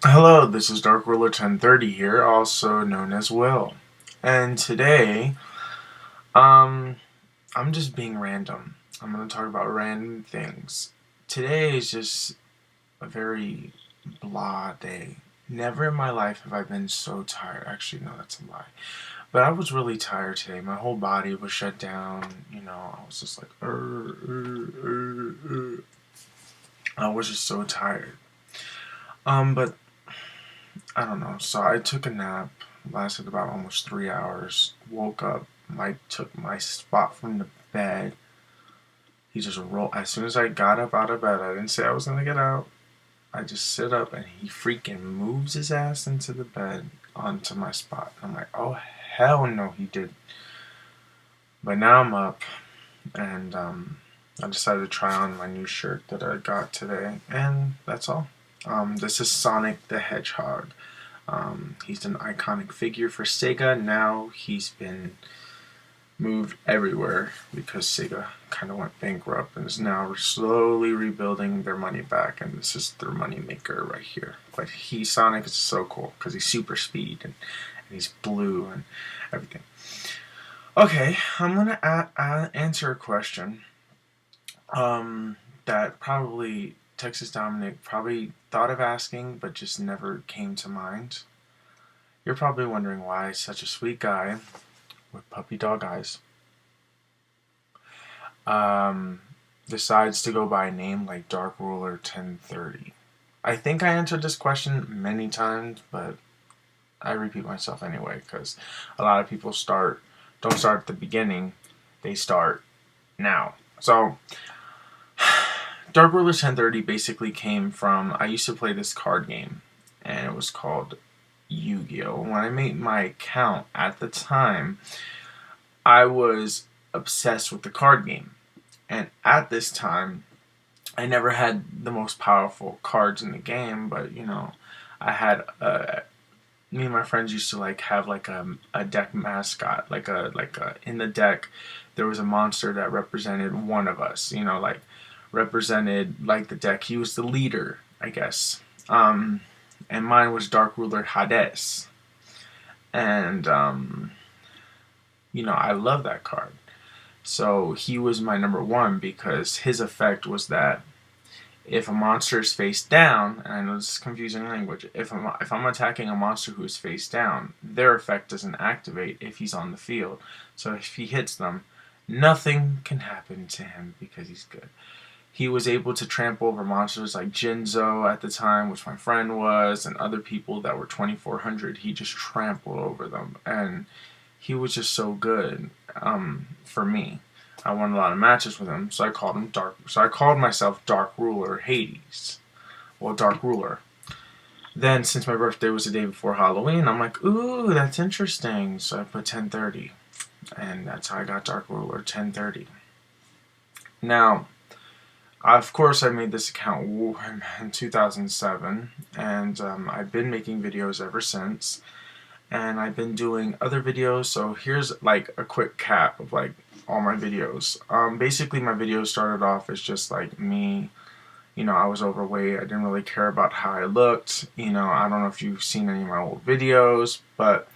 Hello, this is Dark Ruler 1030 here, also known as Will. And today, um, I'm just being random. I'm going to talk about random things. Today is just a very blah day. Never in my life have I been so tired. Actually, no, that's a lie. But I was really tired today. My whole body was shut down. I was just like, I was just so tired. But I don't know. So I took a nap, lasted about almost 3 hours. Woke up, Mike took my spot from the bed. He just rolled. As soon as I got up out of bed, I didn't say I was gonna get out. I just sit up and he freaking moves his ass into the bed onto my spot. I'm like, oh hell no, he did. But now I'm up and I decided to try on my new shirt that I got today, and that's all. This is Sonic the Hedgehog. He's an iconic figure for Sega. Now he's been moved everywhere because Sega kind of went bankrupt and is now slowly rebuilding their money back, and this is their money maker right here. But Sonic is so cool because he's super speed and he's blue and everything. Okay, I'm gonna answer a question that probably Texas Dominic probably thought of asking but just never came to mind. You're probably wondering why such a sweet guy with puppy dog eyes um, decides to go by a name like Dark Ruler 1030. I think I answered this question many times, but I repeat myself anyway because a lot of people don't start at the beginning, they start now. So Dark Ruler 1030 basically came from, I used to play this card game and it was called Yu-Gi-Oh! When I made my account at the time, I was obsessed with the card game. And at this time, I never had the most powerful cards in the game, but I had me and my friends used to have a deck mascot, like a in the deck there was a monster that represented one of us, represented like the deck. He was the leader, I guess. And mine was Dark Ruler Hades. And I love that card. So he was my number one because his effect was that if a monster is face down, and I know this is confusing language, if I'm attacking a monster who is face down, their effect doesn't activate if he's on the field. So if he hits them, nothing can happen to him because he's good. He was able to trample over monsters like Jinzo at the time, which my friend was, and other people that were 2400. He just trampled over them, and he was just so good for me. I won a lot of matches with him, so I called him Dark. So I called myself Dark Ruler Hades. Well, Dark Ruler. Then, since my birthday was the day before Halloween, I'm like, ooh, that's interesting. So I put 1030, and that's how I got Dark Ruler 1030. Now, of course, I made this account in 2007, and I've been making videos ever since. And I've been doing other videos, so here's like a quick cap of like all my videos. Basically my videos started off as just like me, I was overweight, I didn't really care about how I looked, I don't know if you've seen any of my old videos, but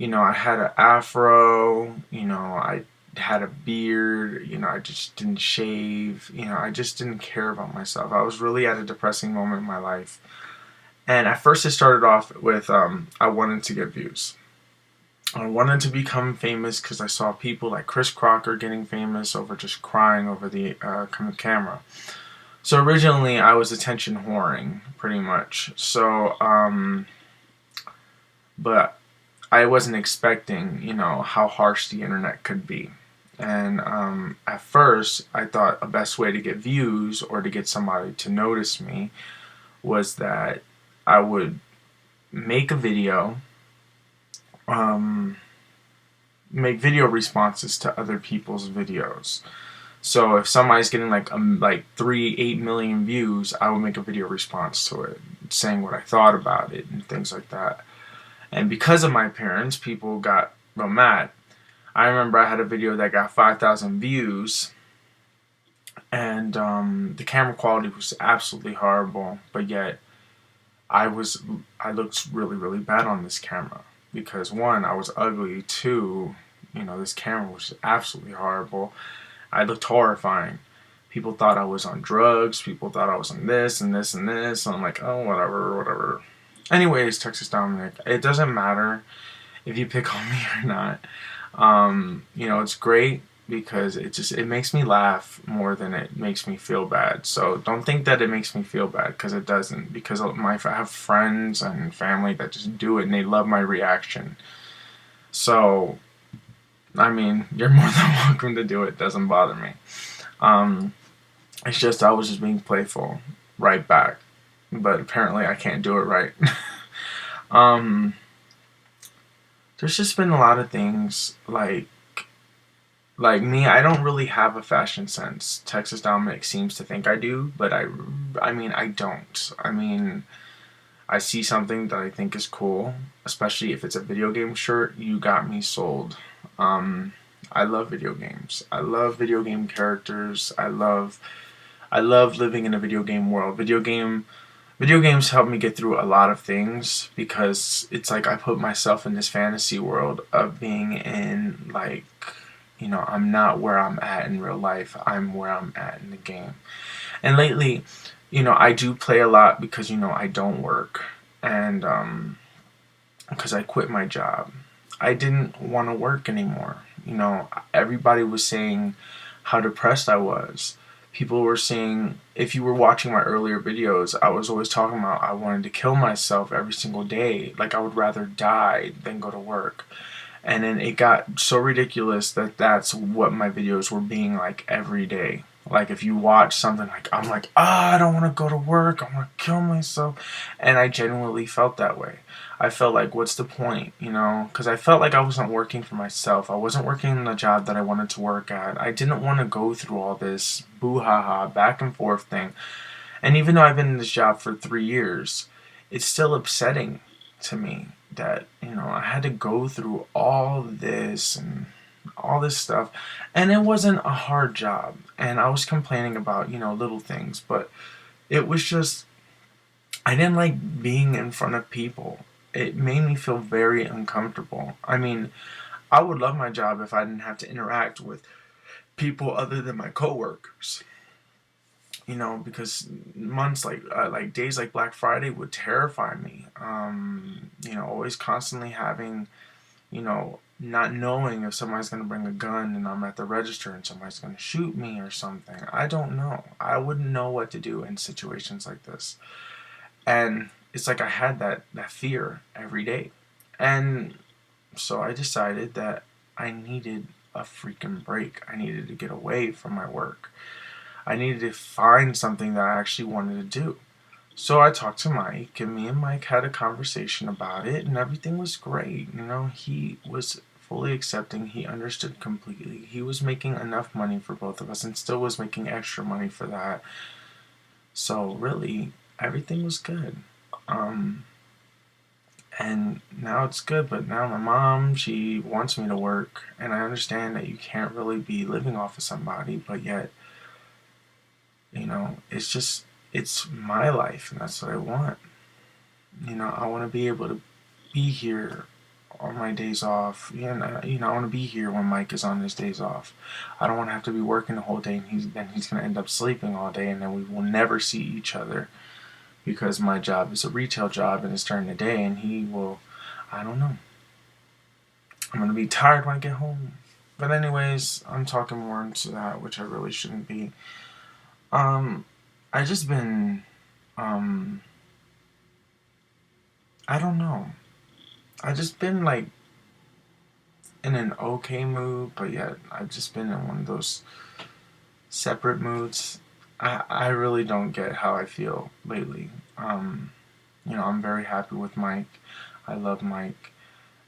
I had an afro, I had a beard, I just didn't shave, I just didn't care about myself. I was really at a depressing moment in my life. And at first it started off with I wanted to get views. I wanted to become famous because I saw people like Chris Crocker getting famous over just crying over the camera. So originally I was attention whoring, pretty much. So, but I wasn't expecting, how harsh the internet could be. And at first I thought a best way to get views or to get somebody to notice me was that I would make a video, make video responses to other people's videos. So if somebody's getting like 8 million views, I would make a video response to it, saying what I thought about it and things like that. And because of my parents, people got real mad. I remember I had a video that got 5,000 views, and the camera quality was absolutely horrible, but yet I was I looked really really bad on this camera because one, I was ugly. Two, this camera was absolutely horrible. I looked horrifying. People thought I was on drugs. People thought I was on this and this and this. And I'm like, oh, whatever, whatever. Anyways, Texas Dominic, it doesn't matter if you pick on me or not. It's great because it makes me laugh more than it makes me feel bad. So don't think that it makes me feel bad, because it doesn't. Because I have friends and family that just do it and they love my reaction. So I mean, you're more than welcome to do it. Doesn't bother me. Um, it's just I was just being playful right back, but apparently I can't do it right. um, there's just been a lot of things like me. I don't really have a fashion sense. Texas Dominic seems to think I do, but I mean I don't. I mean, I see something that I think is cool, especially if it's a video game shirt. You got me sold. I love video games. I love video game characters. I love living in a video game world. Video games help me get through a lot of things because it's like I put myself in this fantasy world of being in, like, I'm not where I'm at in real life. I'm where I'm at in the game. And lately, I do play a lot because, I don't work. And because I quit my job. I didn't want to work anymore. Everybody was saying how depressed I was. People were saying, if you were watching my earlier videos, I was always talking about I wanted to kill myself every single day. Like, I would rather die than go to work. And then it got so ridiculous that that's what my videos were being like every day. Like, if you watch something, like, I'm like, I don't want to go to work. I want to kill myself. And I genuinely felt that way. I felt like, what's the point, Because I felt like I wasn't working for myself. I wasn't working in the job that I wanted to work at. I didn't want to go through all this boo-ha-ha, back and forth thing. And even though I've been in this job for 3 years, it's still upsetting to me that, I had to go through all this and all this stuff. And it wasn't a hard job. And I was complaining about, little things. But it was just, I didn't like being in front of people. It made me feel very uncomfortable. I mean, I would love my job if I didn't have to interact with people other than my coworkers. Because months like days like Black Friday would terrify me. Always constantly having, not knowing if somebody's going to bring a gun and I'm at the register and somebody's going to shoot me or something. I don't know. I wouldn't know what to do in situations like this. And it's like I had that fear every day. And so I decided that I needed a freaking break. I needed to get away from my work. I needed to find something that I actually wanted to do. So I talked to Mike, and me and Mike had a conversation about it, and everything was great. He was fully accepting. He understood completely. He was making enough money for both of us and still was making extra money for that. So really, everything was good. And now it's good, but now my mom, she wants me to work, and I understand that you can't really be living off of somebody, but yet, it's my life, and that's what I want. I want to be able to be here on my days off. I want to be here when Mike is on his days off. I don't want to have to be working the whole day, and he's going to end up sleeping all day, and then we will never see each other because my job is a retail job and it's during the day, and he will, I don't know. I'm going to be tired when I get home. But anyways, I'm talking more into that, which I really shouldn't be. I just been, I don't know. I just been like in an okay mood, but yet I've just been in one of those separate moods. I really don't get how I feel lately. I'm very happy with Mike. I love Mike.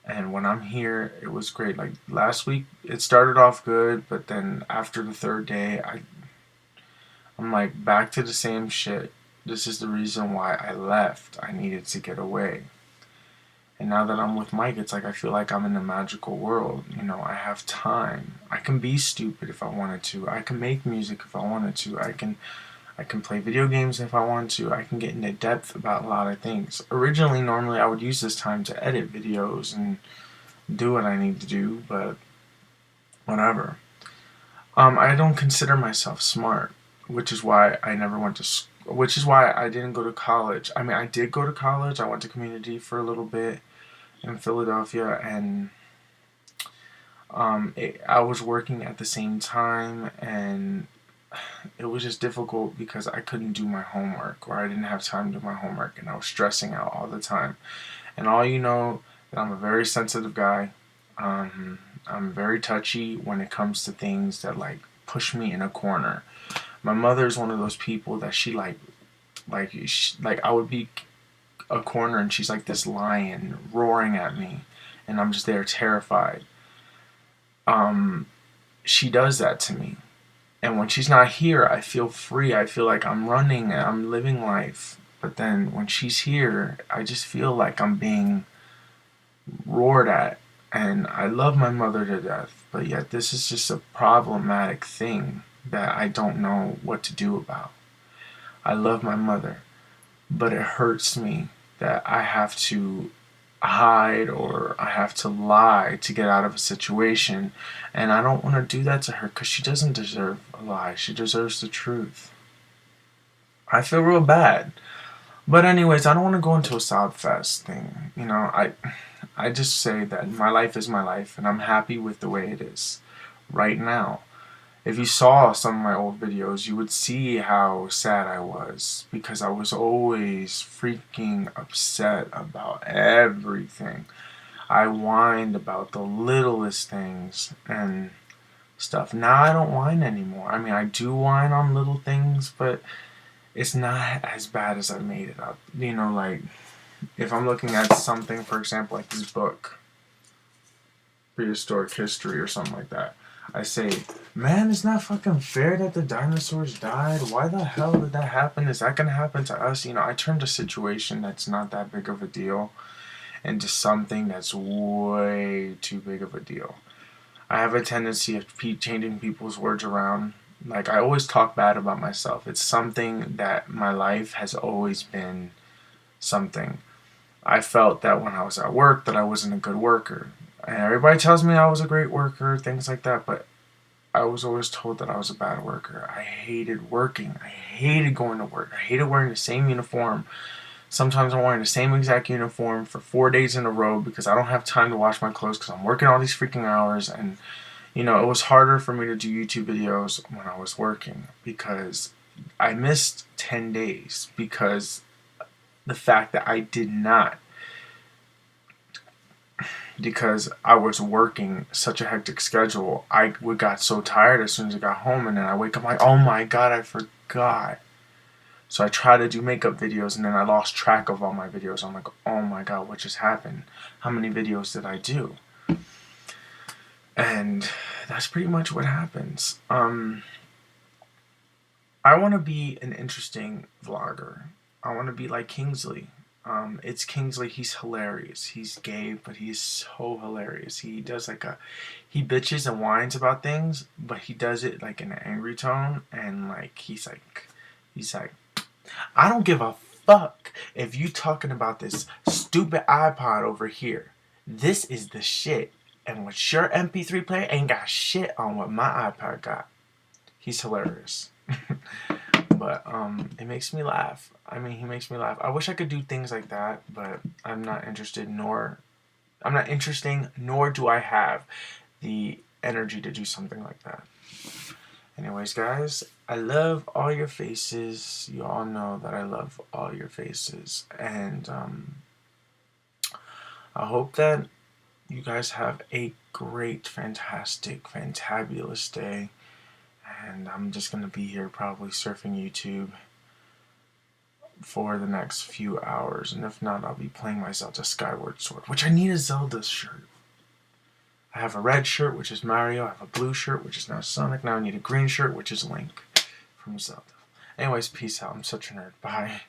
And when I'm here, it was great. Like last week, it started off good, but then after the third day, I'm like back to the same shit. This is the reason why I left. I needed to get away. And now that I'm with Mike, it's like I feel like I'm in a magical world. I have time. I can be stupid if I wanted to. I can make music if I wanted to. I can play video games if I want to. I can get into depth about a lot of things. Originally, normally I would use this time to edit videos and do what I need to do, but whatever. I don't consider myself smart, which is why I never went to which is why I didn't go to college. I mean, I did go to college. I went to community for a little bit in Philadelphia, and I was working at the same time, and it was just difficult because I couldn't do my homework, or I didn't have time to do my homework, and I was stressing out all the time. And all you know that I'm a very sensitive guy. I'm very touchy when it comes to things that like push me in a corner. My mother's one of those people that she like I would be a corner and she's like this lion roaring at me, and I'm just there terrified. She does that to me. And when she's not here, I feel free. I feel like I'm running and I'm living life. But then when she's here, I just feel like I'm being roared at. And I love my mother to death, but yet this is just a problematic thing that I don't know what to do about. I love my mother, but it hurts me that I have to hide or I have to lie to get out of a situation, and I don't want to do that to her because she doesn't deserve a lie. She deserves the truth. I feel real bad. But anyways, I don't want to go into a sob fest thing. You know, I just say that my life is my life, and I'm happy with the way it is right now. If you saw some of my old videos, you would see how sad I was, because I was always freaking upset about everything. I whined about the littlest things and stuff. Now I don't whine anymore. I mean, I do whine on little things, but it's not as bad as I made it up. You know, like, if I'm looking at something, for example, like this book, Prehistoric History or something like that, I say, man, it's not fucking fair that the dinosaurs died. Why the hell did that happen? Is that going to happen to us? You know, I turned a situation that's not that big of a deal into something that's way too big of a deal. I have a tendency of changing people's words around. Like, I always talk bad about myself. It's something that my life has always been something. I felt that when I was at work that I wasn't a good worker. And everybody tells me I was a great worker, things like that, but I was always told that I was a bad worker. I hated working. I hated going to work. I hated wearing the same uniform. Sometimes I'm wearing the same exact uniform for 4 days in a row because I don't have time to wash my clothes because I'm working all these freaking hours. And, you know, it was harder for me to do YouTube videos when I was working because I missed 10 days because the fact that I did not, because I was working such a hectic schedule, I got so tired as soon as I got home, and then I wake up like, oh my god, I forgot. So I tried to do makeup videos, and then I lost track of all my videos. I'm like, oh my god, what just happened? How many videos did I do? And that's pretty much what happens. I want to be an interesting vlogger. I want to be like Kingsley. It's Kingsley. He's hilarious. He's gay, but he's so hilarious. He does he bitches and whines about things, but he does it like in an angry tone, and like he's like, I don't give a fuck if you talking about this stupid iPod over here. This is the shit, and what your MP3 player ain't got shit on what my iPod got. He's hilarious. But it makes me laugh. I mean, he makes me laugh. I wish I could do things like that, but I'm not interested, nor do I have the energy to do something like that. Anyways, guys, I love all your faces. You all know that I love all your faces, and I hope that you guys have a great, fantastic, fantabulous day. And I'm just going to be here probably surfing YouTube for the next few hours. And if not, I'll be playing my Zelda Skyward Sword, which I need a Zelda shirt. I have a red shirt, which is Mario. I have a blue shirt, which is now Sonic. Now I need a green shirt, which is Link from Zelda. Anyways, peace out. I'm such a nerd. Bye.